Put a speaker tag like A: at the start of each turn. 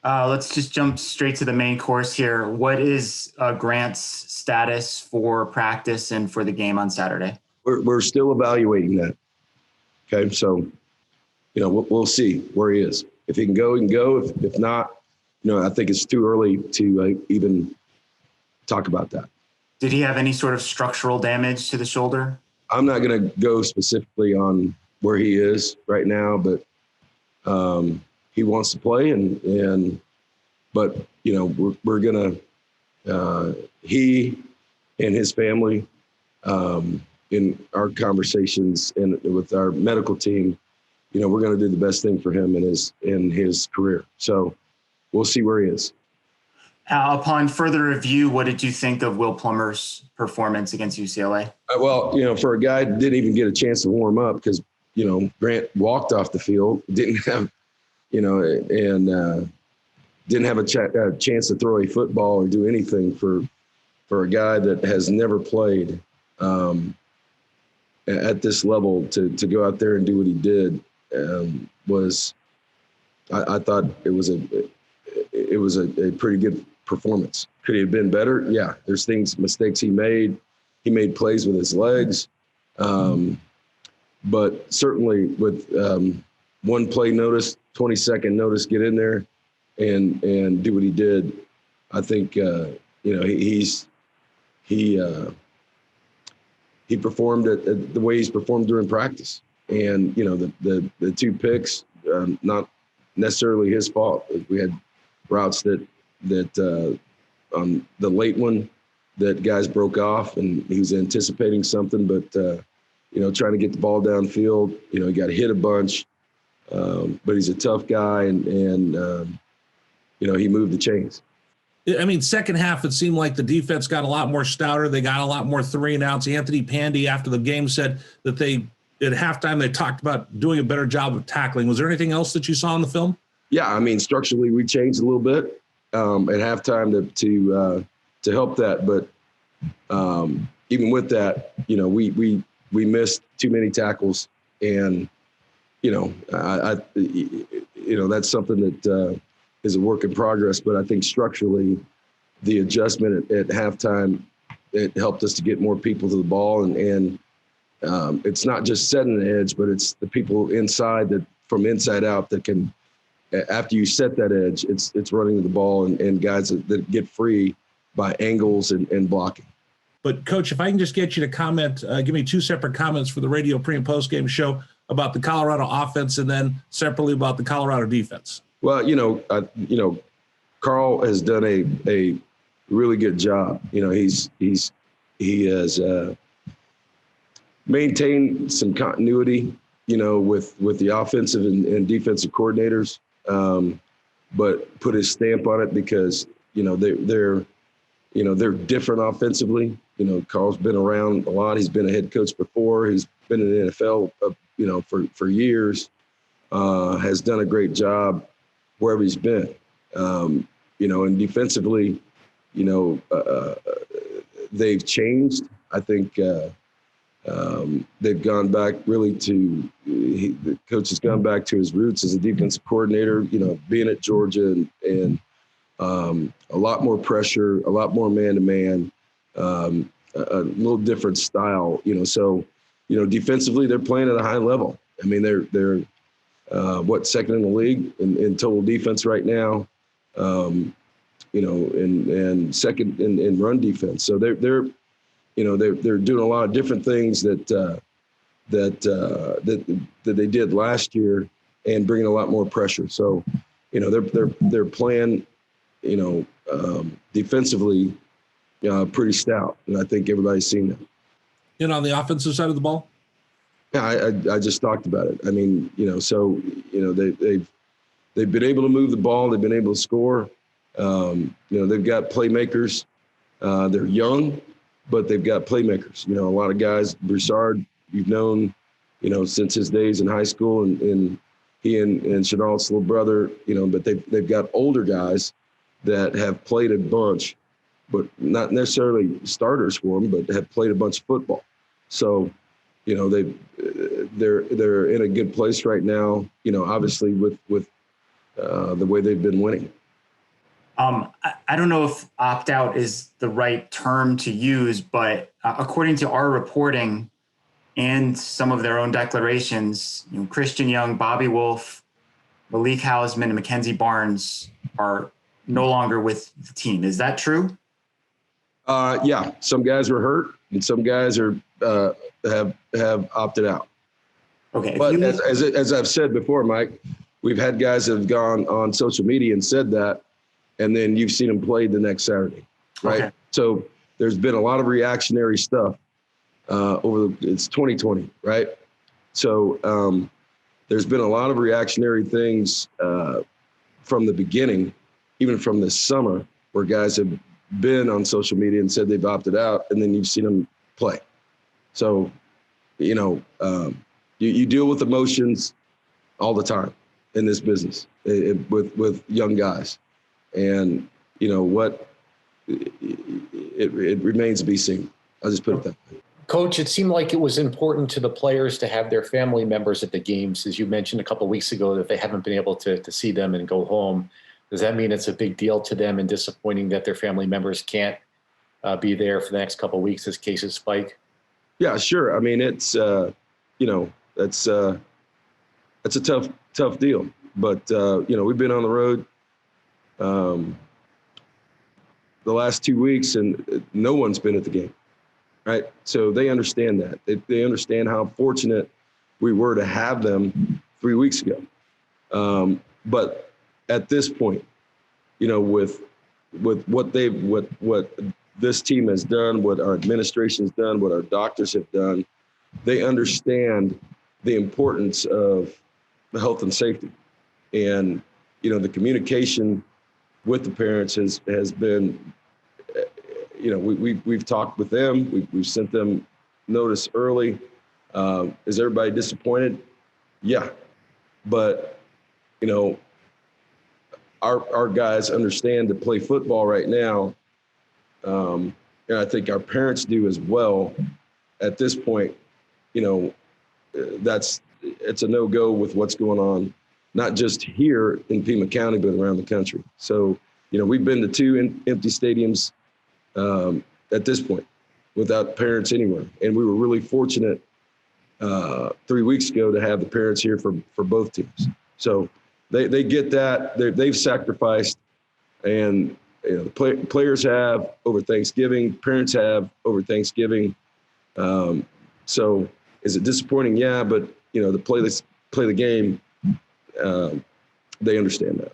A: Let's just jump straight to the main course here. What is Grant's status for practice and for the game on Saturday?
B: We're still evaluating that. Okay, so we'll see where he is. If he can go, he can go. If not, I think it's too early to even talk about that.
A: Did he have any sort of structural damage to the shoulder?
B: I'm not going to go specifically on where he is right now, but he wants to play, but we're going to he and his family in our conversations and with our medical team, we're going to do the best thing for him in his career. So we'll see where he is.
A: Upon further review, what did you think of Will Plummer's performance against UCLA?
B: Well, for a guy who didn't even get a chance to warm up because, Grant walked off the field, didn't have, and didn't have a chance to throw a football or do anything for a guy that has never played at this level to go out there and do what he did was, I thought it was a pretty good performance. Could he have been better? Yeah, there's mistakes he made. He made plays with his legs. But certainly with one play notice, 20-second notice, get in there and do what he did. I think, he performed at the way he's performed during practice. And, the two picks, not necessarily his fault. We had routes that on the late one that guys broke off and he was anticipating something, but trying to get the ball downfield, he got hit a bunch, but he's a tough guy and he moved the chains.
C: I mean, second half, it seemed like the defense got a lot more stouter. They got a lot more 3-and-outs. Anthony Pandy, after the game, said that at halftime, they talked about doing a better job of tackling. Was there anything else that you saw in the film? Yeah,
B: I mean, structurally, we changed a little bit at halftime to help that. But even with that, we missed too many tackles, and I that's something that is a work in progress. But I think structurally, the adjustment at halftime, it helped us to get more people to the ball, and it's not just setting the edge, but it's the people inside that from inside out that can. After you set that edge, it's running to the ball and guys that get free by angles and blocking.
C: But, Coach, if I can just get you to comment, give me two separate comments for the radio pre- and post-game show about the Colorado offense and then separately about the Colorado defense.
B: Well, Carl has done a really good job. He has maintained some continuity, with the offensive and defensive coordinators. But put his stamp on it because, they're different offensively. Carl's been around a lot. He's been a head coach before. He's been in the NFL, for years, has done a great job wherever he's been. And defensively, they've changed. I think they've gone back really the coach has gone back to his roots as a defensive coordinator, being at Georgia and a lot more pressure, a lot more man-to-man, a little different style, so, defensively they're playing at a high level. I mean, they're second in the league in total defense right now, and second in run defense. So they're doing a lot of different things that they did last year and bringing a lot more pressure. So, they're playing, defensively, pretty stout, and I think everybody's seen that.
C: And on the offensive side of the ball?
B: Yeah, I just talked about it. I mean, so they've been able to move the ball. They've been able to score. They've got playmakers. They're young, but they've got playmakers. A lot of guys. Broussard, you've known, since his days in high school, and he and Chenault's little brother. But they've got older guys that have played a bunch, but not necessarily starters for them, but have played a bunch of football. So, they're in a good place right now. Obviously with the way they've been winning.
A: I don't know if opt out is the right term to use, but according to our reporting and some of their own declarations, Christian Young, Bobby Wolf, Malik Hausman, and Mackenzie Barnes are no longer with the team. Is that true?
B: Yeah, some guys were hurt, and some guys are have opted out.
A: Okay,
B: but as I've said before, Mike, we've had guys that have gone on social media and said that, and then you've seen them play the next Saturday, right?
A: Okay.
B: So there's been a lot of reactionary stuff it's 2020, right? So there's been a lot of reactionary things from the beginning, even from this summer, where guys have been on social media and said they've opted out, and then you've seen them play. So, you deal with emotions all the time in this business with young guys, and it remains to be seen. I'll just put it that way.
D: Coach, it seemed like it was important to the players to have their family members at the games, as you mentioned a couple of weeks ago, that they haven't been able to see them and go home. Does that mean it's a big deal to them and disappointing that their family members can't be there for the next couple of weeks as cases spike?
B: Yeah, sure. I mean, it's that's a tough deal. But we've been on the road the last 2 weeks, and no one's been at the game, right? So they understand that. They understand how fortunate we were to have them 3 weeks ago. But at this point, with what this team has done, what our administration's done, what our doctors have done, they understand the importance of the health and safety. And, the communication with the parents has been, we've talked with them. We've sent them notice early. Is everybody disappointed? Yeah. But, our guys understand to play football right now. And I think our parents do as well. At this point, it's a no-go with what's going on, not just here in Pima County, but around the country. So, we've been to 2 empty stadiums at this point without parents anywhere. And we were really fortunate 3 weeks ago to have the parents here for both teams. So they get that. They've sacrificed, and the players have over Thanksgiving, parents have over Thanksgiving. So is it disappointing? Yeah, but to play the game, they understand that.